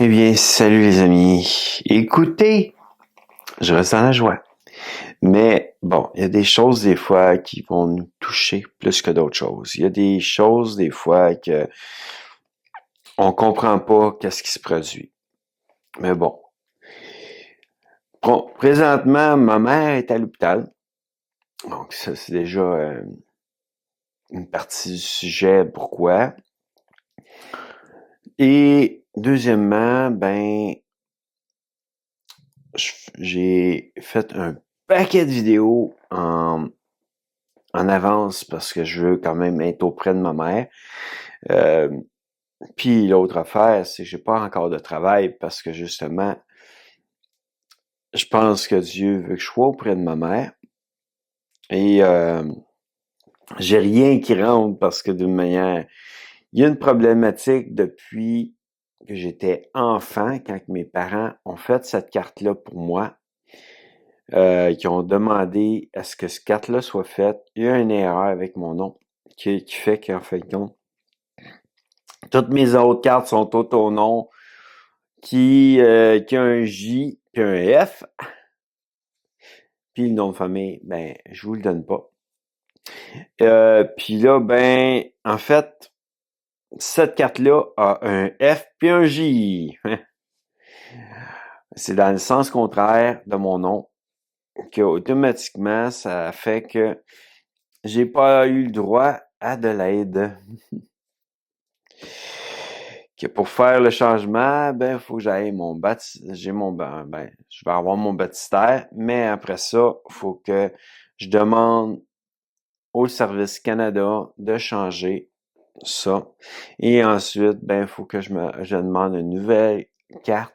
Eh bien, salut les amis. Écoutez, je reste dans la joie. Mais bon, il y a des choses des fois qui vont nous toucher plus que d'autres choses. Il y a des choses des fois que on comprend pas qu'est-ce qui se produit. Mais bon. Présentement, ma mère est à l'hôpital. Donc ça, c'est déjà une partie du sujet. Pourquoi? Et deuxièmement, j'ai fait un paquet de vidéos en avance parce que je veux quand même être auprès de ma mère. Puis l'autre affaire, c'est que j'ai pas encore de travail parce que justement, je pense que Dieu veut que je sois auprès de ma mère. Et j'ai rien qui rentre parce que d'une manière, il y a une problématique depuis que j'étais enfant, quand mes parents ont fait cette carte-là pour moi, qui ont demandé à ce que cette carte-là soit faite. Il y a une erreur avec mon nom qui fait qu'en fin de compte, toutes mes autres cartes sont toutes au nom qui a un J puis un F. Puis le nom de famille, je vous le donne pas. Puis là, en fait, cette carte-là a un F puis un J. C'est dans le sens contraire de mon nom que automatiquement, ça fait que j'ai pas eu le droit à de l'aide. Que pour faire le changement, il faut que j'aille je vais avoir mon baptistère, mais après ça, il faut que je demande au Service Canada de changer ça. Et ensuite, il faut que je demande une nouvelle carte.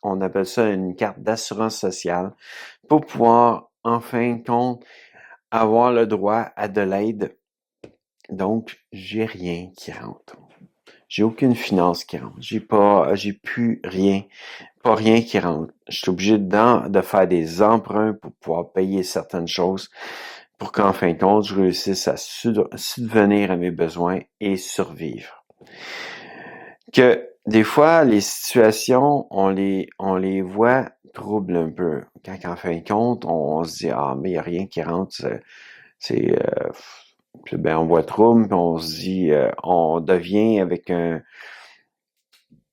On appelle ça une carte d'assurance sociale pour pouvoir, en fin de compte, avoir le droit à de l'aide. Donc, j'ai rien qui rentre. J'ai aucune finance qui rentre. J'ai plus rien. Pas rien qui rentre. Je suis obligé de faire des emprunts pour pouvoir payer certaines choses pour qu'en fin de compte, je réussisse à subvenir à mes besoins et survivre. Que des fois, les situations, on les voit troubles un peu. Quand en fin de compte, on se dit, mais il n'y a rien qui rentre, on voit trouble, puis on se dit, on devient avec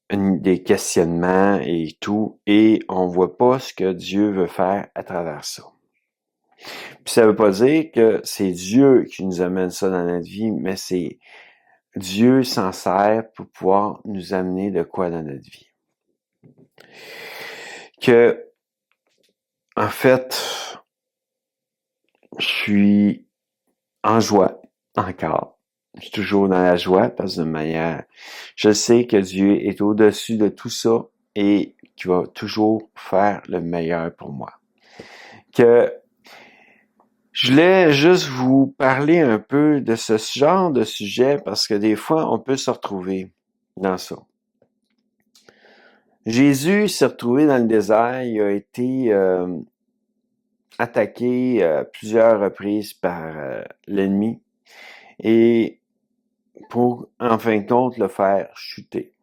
des questionnements et tout, et on voit pas ce que Dieu veut faire à travers ça. Puis ça veut pas dire que c'est Dieu qui nous amène ça dans notre vie, mais c'est Dieu s'en sert pour pouvoir nous amener de quoi dans notre vie. Que, en fait, je suis en joie encore. Je suis toujours dans la joie parce que de manière, je sais que Dieu est au-dessus de tout ça et qu'il va toujours faire le meilleur pour moi. Que je voulais juste vous parler un peu de ce genre de sujet parce que des fois, on peut se retrouver dans ça. Jésus s'est retrouvé dans le désert, il a été attaqué plusieurs reprises par l'ennemi et pour, en fin de compte, le faire chuter.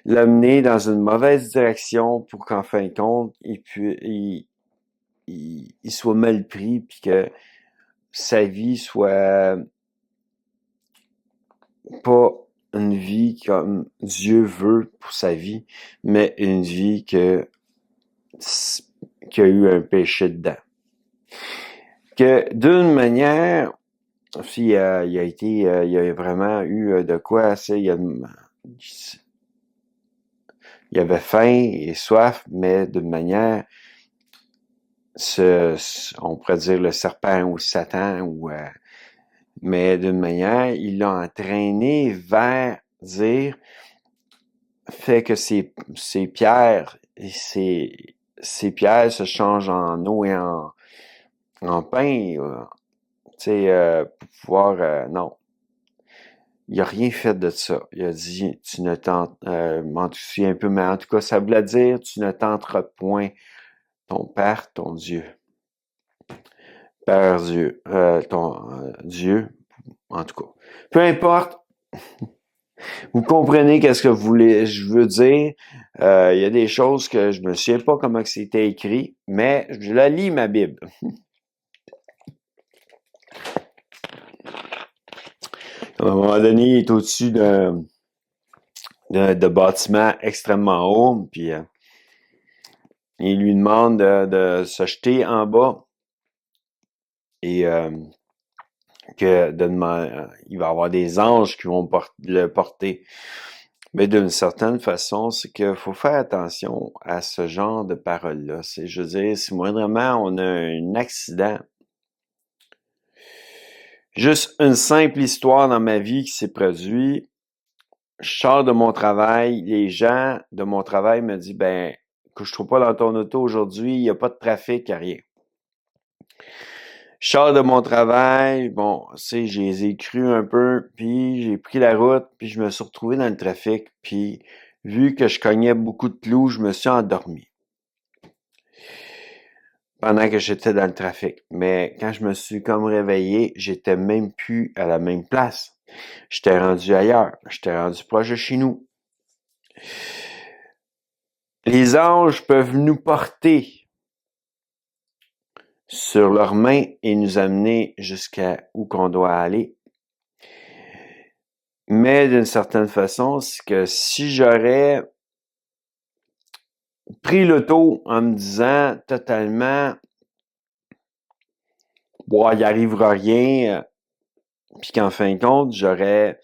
L'amener dans une mauvaise direction pour qu'en fin de compte, il soit mal pris puis que sa vie soit pas une vie comme Dieu veut pour sa vie, mais une vie qui a eu un péché dedans. Que d'une manière, il y a vraiment eu de quoi, il y avait faim et soif, mais d'une manière, on pourrait dire le serpent ou Satan, mais d'une manière, il l'a entraîné vers dire, fait que ces pierres, ces pierres se changent en eau et en pain, pour pouvoir, non. Il a rien fait de ça. Il a dit, tu ne tentes, m'en souviens un peu, mais en tout cas, ça voulait dire, tu ne tenteras point ton Père, ton Dieu. Père Dieu, ton Dieu, en tout cas. Peu importe, Vous comprenez qu'est-ce que je veux dire? Il y a des choses que je me souviens pas comment que c'était écrit, mais je la lis, ma Bible. À un moment donné, il est au-dessus de bâtiments extrêmement hauts, puis il lui demande de se jeter en bas et il va y avoir des anges qui vont le porter. Mais d'une certaine façon, c'est qu'il faut faire attention à ce genre de paroles-là. Je veux dire, si moindrement on a un accident, juste une simple histoire dans ma vie qui s'est produite, je sors de mon travail, les gens de mon travail me disent, ben, que je trouve pas dans ton auto aujourd'hui, il n'y a pas de trafic, il n'y a rien. Je sors de mon travail, bon, je les ai crus un peu, puis j'ai pris la route, puis je me suis retrouvé dans le trafic, puis vu que je cognais beaucoup de clous, je me suis endormi pendant que j'étais dans le trafic. Mais quand je me suis comme réveillé, j'étais même plus à la même place. J'étais rendu ailleurs. J'étais rendu proche de chez nous. Les anges peuvent nous porter sur leurs mains et nous amener jusqu'à où qu'on doit aller. Mais d'une certaine façon, c'est que si j'aurais pris l'auto en me disant totalement, bon, il arrivera rien, puis qu'en fin de compte, j'aurais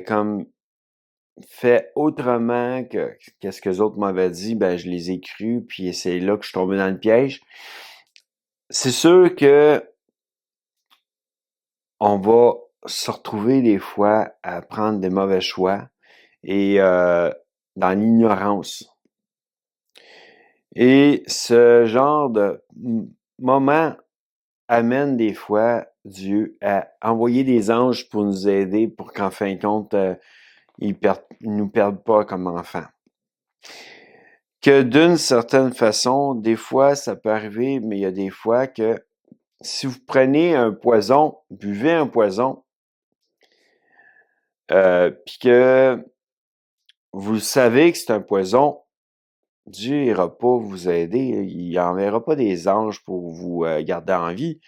comme fait autrement que qu'est-ce que les autres m'avaient dit, ben je les ai crus, puis c'est là que je suis tombé dans le piège. C'est sûr que on va se retrouver des fois à prendre des mauvais choix et dans l'ignorance. Et ce genre de moment amène des fois Dieu à envoyer des anges pour nous aider, pour qu'en fin de compte, ils nous perdent pas comme enfants. Que d'une certaine façon, des fois, ça peut arriver, mais il y a des fois que si vous prenez un poison, buvez un poison, puis que vous savez que c'est un poison, Dieu n'ira pas vous aider. Il n'enverra pas des anges pour vous garder en vie.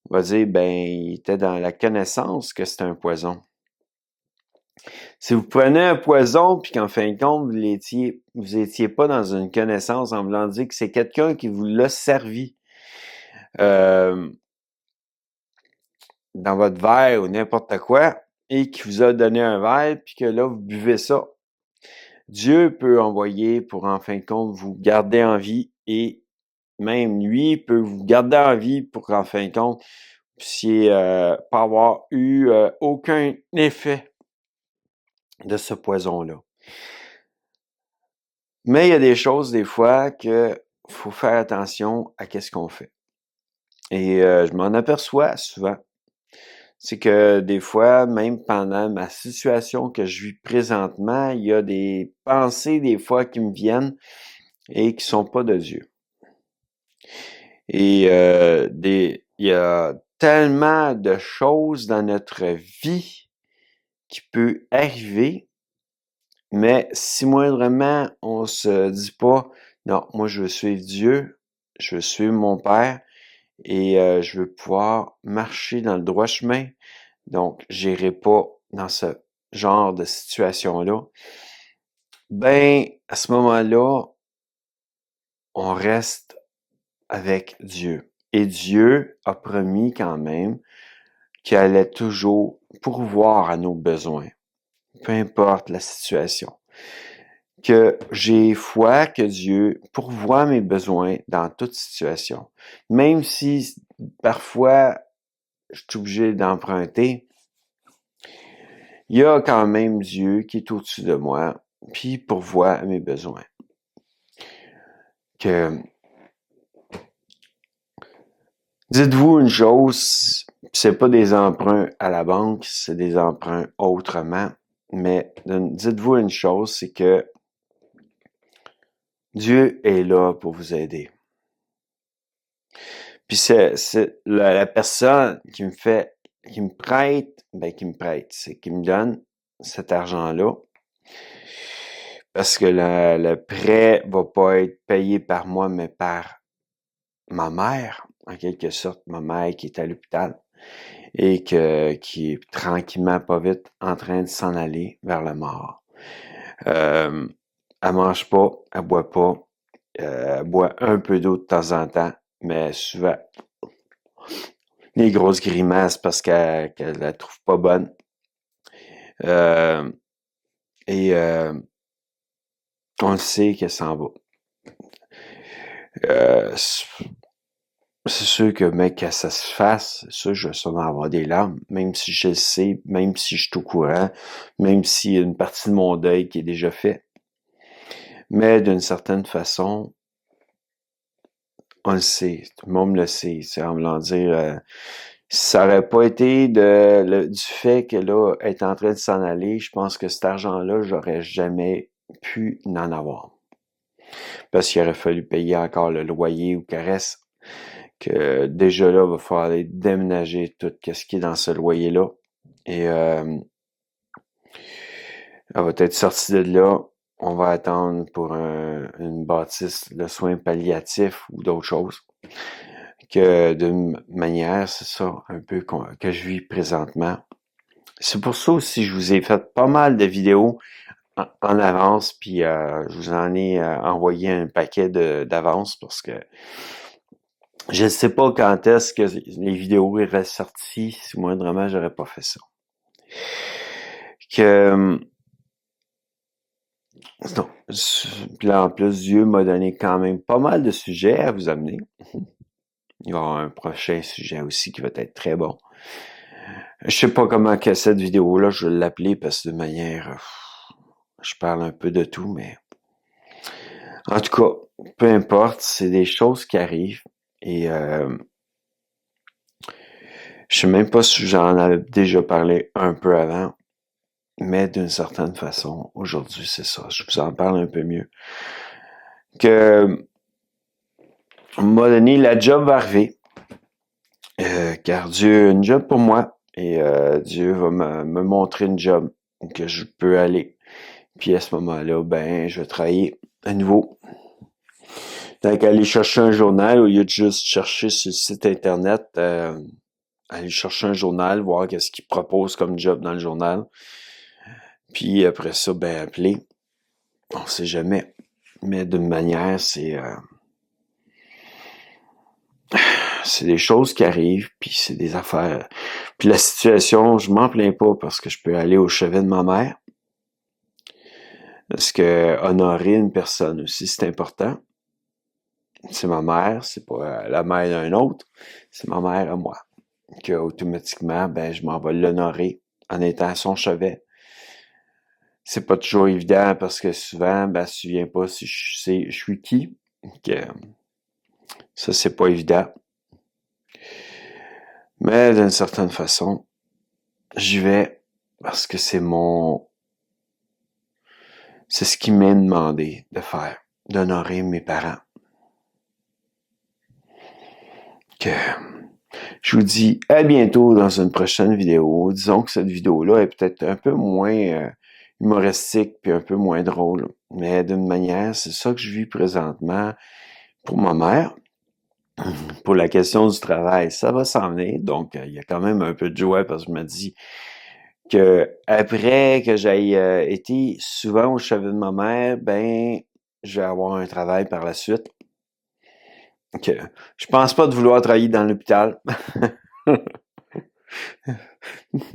Il va dire, ben, il était dans la connaissance que c'est un poison. Si vous prenez un poison, puis qu'en fin de compte, vous étiez pas dans une connaissance en voulant dire que c'est quelqu'un qui vous l'a servi dans votre verre ou n'importe quoi, et qui vous a donné un verre, puis que là, vous buvez ça. Dieu peut envoyer pour, en fin de compte, vous garder en vie, et même lui peut vous garder en vie pour qu'en fin de compte, vous puissiez pas avoir eu aucun effet de ce poison-là. Mais il y a des choses, des fois, que faut faire attention à qu'est-ce qu'on fait. Et je m'en aperçois souvent. C'est que des fois, même pendant ma situation que je vis présentement, il y a des pensées, des fois, qui me viennent et qui sont pas de Dieu. Et il y a tellement de choses dans notre vie qui peut arriver, mais si moindrement on se dit pas, non, moi je veux suivre Dieu, je veux suivre mon Père et je veux pouvoir marcher dans le droit chemin, donc j'irai pas dans ce genre de situation-là, ben à ce moment-là, on reste avec Dieu. Et Dieu a promis quand même qu'il allait toujours pourvoir à nos besoins, peu importe la situation. Que j'ai foi que Dieu pourvoit mes besoins dans toute situation. Même si parfois je suis obligé d'emprunter, il y a quand même Dieu qui est au-dessus de moi, puis pourvoit à mes besoins. Que dites-vous une chose, c'est pas des emprunts à la banque, c'est des emprunts autrement, mais dites-vous une chose, c'est que Dieu est là pour vous aider. Puis c'est la personne qui me prête, c'est qui me donne, cet argent-là. Parce que le prêt va pas être payé par moi, mais par ma mère, en quelque sorte, ma mère qui est à l'hôpital et qui est tranquillement, pas vite, en train de s'en aller vers la mort. Elle mange pas, elle boit pas, elle boit un peu d'eau de temps en temps, mais souvent les grosses grimaces parce qu'elle la trouve pas bonne. Euh, et on le sait qu'elle s'en va. C'est sûr que, mec, que ça se fasse, ça, je vais sûrement avoir des larmes, même si je le sais, même si je suis au courant, même s'il y a une partie de mon deuil qui est déjà fait. Mais d'une certaine façon, on le sait, tout le monde le sait, c'est en voulant dire, si ça aurait pas été du fait que là, elle est en train de s'en aller, je pense que cet argent-là, j'aurais jamais pu en avoir. Parce qu'il aurait fallu payer encore le loyer ou caresse, que déjà là, il va falloir aller déménager tout ce qui est dans ce loyer-là. Et elle va être sortie de là. On va attendre pour une bâtisse de soins palliatifs ou d'autres choses. Que d'une manière, c'est ça un peu que je vis présentement. C'est pour ça aussi que je vous ai fait pas mal de vidéos en avance, puis je vous en ai envoyé un paquet d'avance parce que je ne sais pas quand est-ce que les vidéos iraient sorties si moindrement j'aurais pas fait ça. Que non. Puis là, en plus, Dieu m'a donné quand même pas mal de sujets à vous amener. Il va y avoir un prochain sujet aussi qui va être très bon. Je sais pas comment que cette vidéo-là, je vais l'appeler parce que de manière, je parle un peu de tout, mais en tout cas, peu importe, c'est des choses qui arrivent et je sais même pas si j'en avais déjà parlé un peu avant, mais d'une certaine façon, aujourd'hui, c'est ça. Je vous en parle un peu mieux. Que, à un moment donné, la job va arriver, car Dieu a une job pour moi et Dieu va me montrer une job que je peux aller. Puis à ce moment-là, ben, je vais travailler à nouveau. Tant qu'aller chercher un journal, au lieu de juste chercher sur le site internet, aller chercher un journal, voir qu'est-ce qu'il propose comme job dans le journal. Puis après ça, ben, appeler. On sait jamais. Mais d'une manière, c'est des choses qui arrivent, puis c'est des affaires. Puis la situation, je m'en plains pas parce que je peux aller au chevet de ma mère. Parce que honorer une personne aussi, c'est important. C'est ma mère, c'est pas la mère d'un autre, c'est ma mère à moi. Que automatiquement, ben, je m'en vais l'honorer en étant à son chevet. C'est pas toujours évident parce que souvent, ben, elle se souvient pas si je suis qui. Que ça, c'est pas évident. Mais d'une certaine façon, j'y vais parce que c'est ce qui m'est demandé de faire, d'honorer mes parents. Que je vous dis à bientôt dans une prochaine vidéo. Disons que cette vidéo-là est peut-être un peu moins humoristique puis un peu moins drôle. Mais d'une manière, c'est ça que je vis présentement pour ma mère. Pour la question du travail, ça va s'en venir. Donc, il y a quand même un peu de joie parce que je me dis que après que j'aille été souvent au chevet de ma mère, ben, je vais avoir un travail par la suite. Que je pense pas de vouloir travailler dans l'hôpital.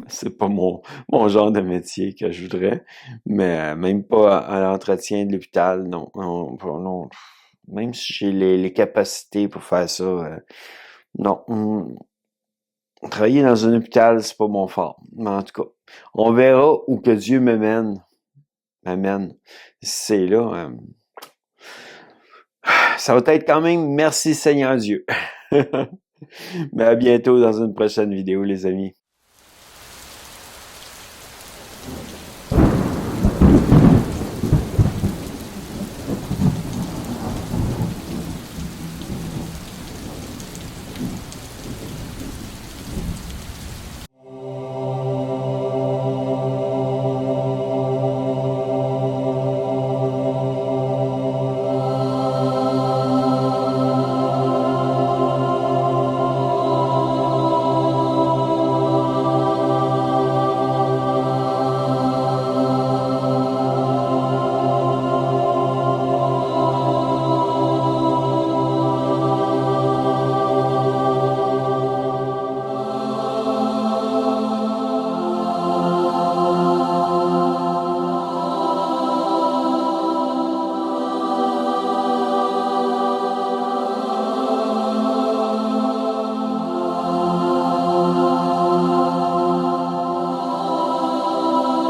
C'est pas mon genre de métier que je voudrais. Mais même pas à l'entretien de l'hôpital, non. Non. Même si j'ai les capacités pour faire ça, non. Travailler dans un hôpital, c'est pas mon fort. Mais en tout cas, on verra où que Dieu m'amène. C'est là. Ça va être quand même merci Seigneur Dieu. Mais à bientôt dans une prochaine vidéo, les amis.